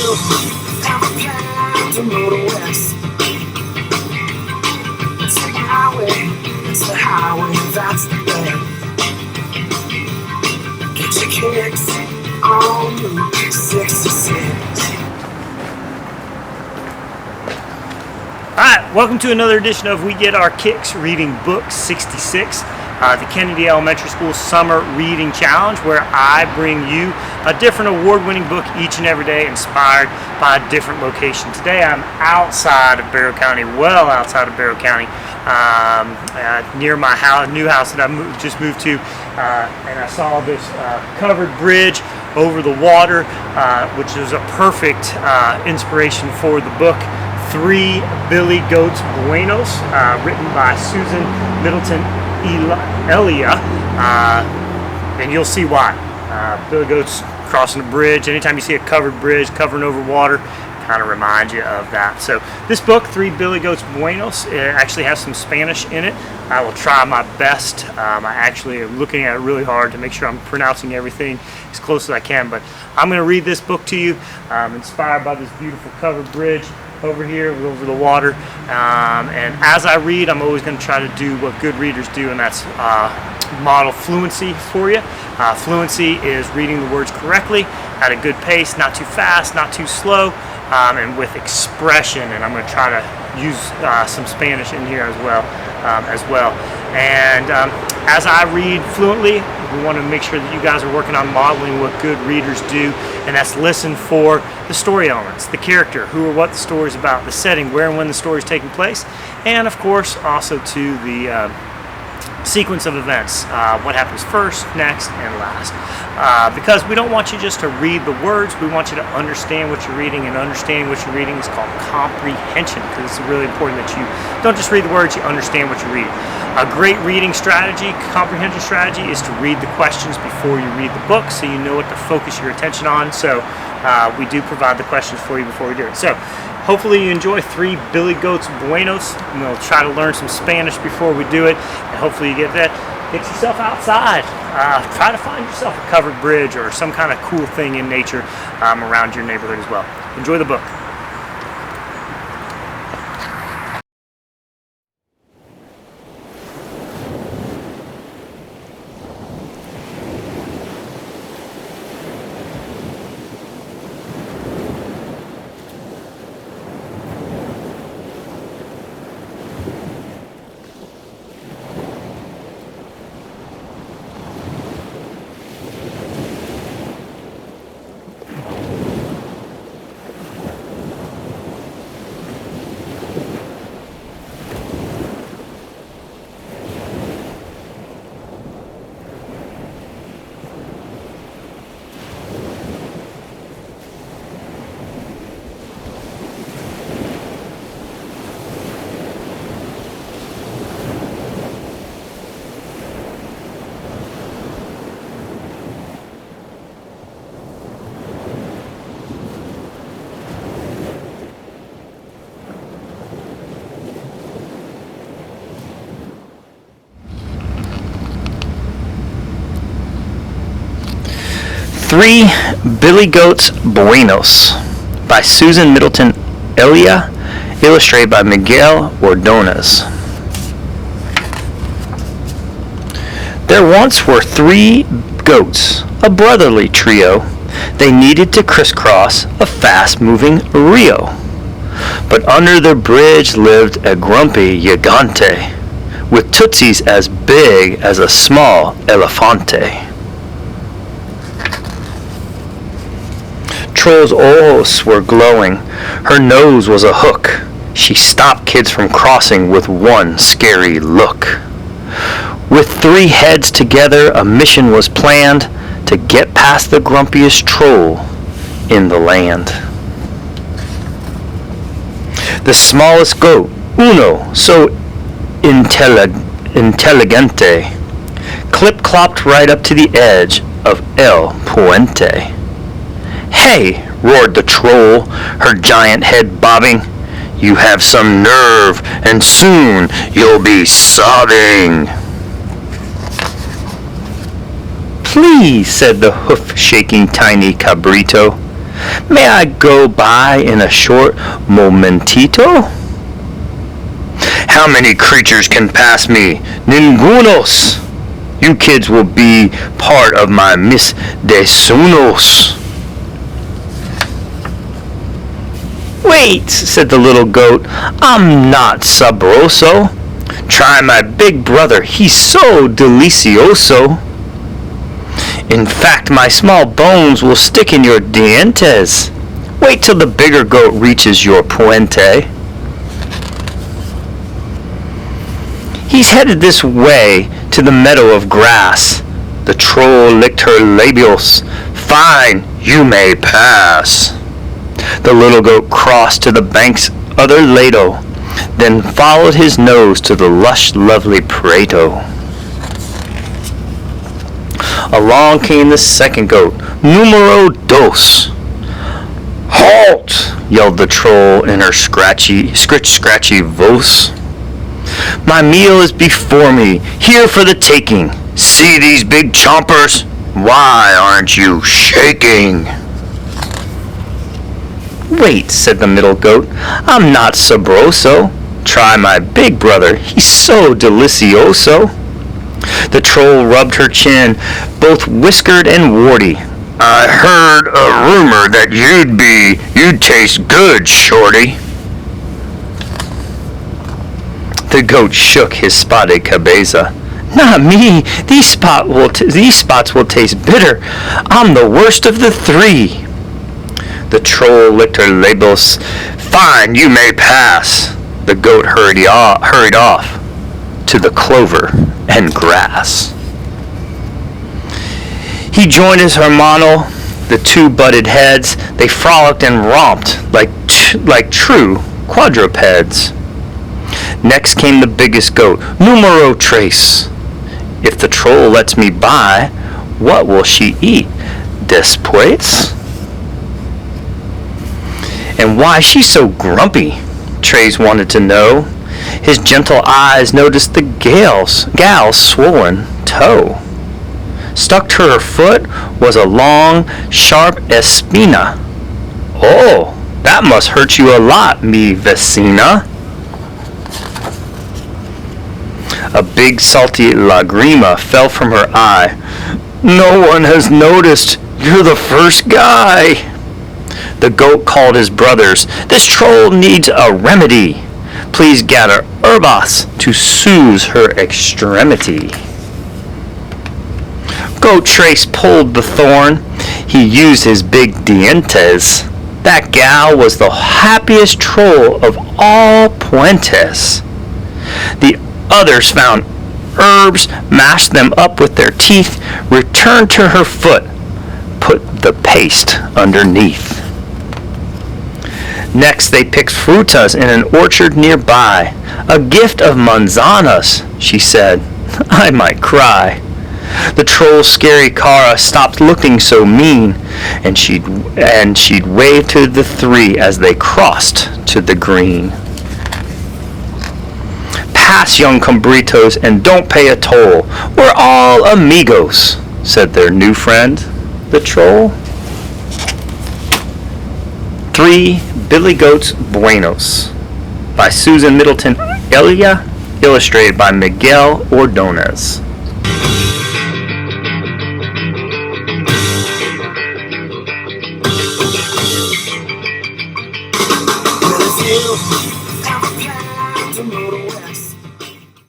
have a plan to motor west. It's the highway, it's the highway, that's the best. Get your kicks on Route 66. Alright, welcome to another edition of We Get Our Kicks Reading Book 66, the Kennedy Elementary School Summer Reading Challenge, where I bring you a different award-winning book each and every day inspired by a different location. Today I'm outside of Barrow County, well outside of Barrow County, near my new house that I just moved to, and I saw this covered bridge over the water, which is a perfect inspiration for the book. 3 Billy Goats Buenos, written by Susan Middleton Elia, and you'll see why. Billy Goats crossing a bridge. Anytime you see a covered bridge covering over water, kind of reminds you of that. So this book, 3 Billy Goats Buenos, it actually has some Spanish in it. I will try my best. I actually am looking at it really hard to make sure I'm pronouncing everything as close as I can, but I'm going to read this book to you, inspired by this beautiful covered bridge over here, over the water, and as I read, I'm always going to try to do what good readers do, and that's model fluency for you. Fluency is reading the words correctly at a good pace, not too fast, not too slow, and with expression, and I'm going to try to use some Spanish in here as well. And as I read fluently, we want to make sure that you guys are working on modeling what good readers do, and that's listen for the story elements, the character, who or what the story is about, the setting, where and when the story is taking place, and of course also to the sequence of events, what happens first, next, and last. Because we don't want you just to read the words, we want you to understand what you're reading, and understanding what you're reading is called comprehension, because it's really important that you don't just read the words, you understand what you're reading. A great reading strategy, comprehension strategy, is to read the questions before you read the book, so you know what to focus your attention on. So we do provide the questions for you before we do it. So hopefully you enjoy 3 Billy Goats Buenos, and we'll try to learn some Spanish before we do it, and hopefully you get that. Get yourself outside. Try to find yourself a covered bridge or some kind of cool thing in nature around your neighborhood as well. Enjoy the book. Three Billy Goats Buenos by Susan Middleton Elia, illustrated by Miguel Ordonez. There once were 3 goats, a brotherly trio. They needed to crisscross a fast-moving Rio. But under the bridge lived a grumpy gigante, with tootsies as big as a small elefante. Troll's ojos were glowing. Her nose was a hook. She stopped kids from crossing with one scary look. With 3 heads together, a mission was planned to get past the grumpiest troll in the land. The smallest goat, Uno, so intelligente, clip-clopped right up to the edge of El Puente. "Hey," roared the troll, her giant head bobbing, "you have some nerve, and soon you'll be sobbing." "Please," said the hoof-shaking tiny cabrito, May I go by in a short momentito? How many creatures can pass me? Ningunos! You kids will be part of my Miss Desunos. Wait, said the little goat. I'm not sabroso. Try my big brother. He's so delicioso. In fact, my small bones will stick in your dientes. Wait till the bigger goat reaches your puente. He's headed this way to the meadow of grass. The troll licked her labios. Fine, you may pass. The little goat crossed to the bank's other lado, then followed his nose to the lush, lovely prato. Along came the second goat, numero dos. Halt! Yelled the troll in her scratchy voice. My meal is before me, here for the taking. See these big chompers? Why aren't you shaking? Wait, said the middle goat, I'm not sabroso. Try my big brother, he's so delicioso. The troll rubbed her chin, both whiskered and warty. I heard a rumor that you'd taste good, shorty. The goat shook his spotted cabeza. Not me, these spots will taste bitter. I'm the worst of the three. The troll licked her labels. Fine, you may pass. The goat hurried off to the clover and grass. He joined his hermano, the two butted heads. They frolicked and romped like true quadrupeds. Next came the biggest goat, numero tres. If the troll lets me by, what will she eat? Después? And why she's so grumpy? Tres wanted to know. His gentle eyes noticed the gal's swollen toe. Stuck to her foot was a long, sharp espina. Oh, that must hurt you a lot, mi vecina. A big salty lagrima fell from her eye. No one has noticed. You're the first guy. The goat called his brothers. This troll needs a remedy. Please gather herbas to soothe her extremity. Goat Trace pulled the thorn. He used his big dientes. That gal was the happiest troll of all Puentes. The others found herbs, mashed them up with their teeth, returned to her foot, put the paste underneath. Next they picked frutas in an orchard nearby. A gift of manzanas, she said. I might cry. The troll's scary cara stopped looking so mean, and she'd wave to the three as they crossed to the green. Pass, young combritos, and don't pay a toll. We're all amigos, said their new friend, the troll. 3 Billy Goats Buenos by Susan Middleton Elia, illustrated by Miguel Ordonez. Well, if you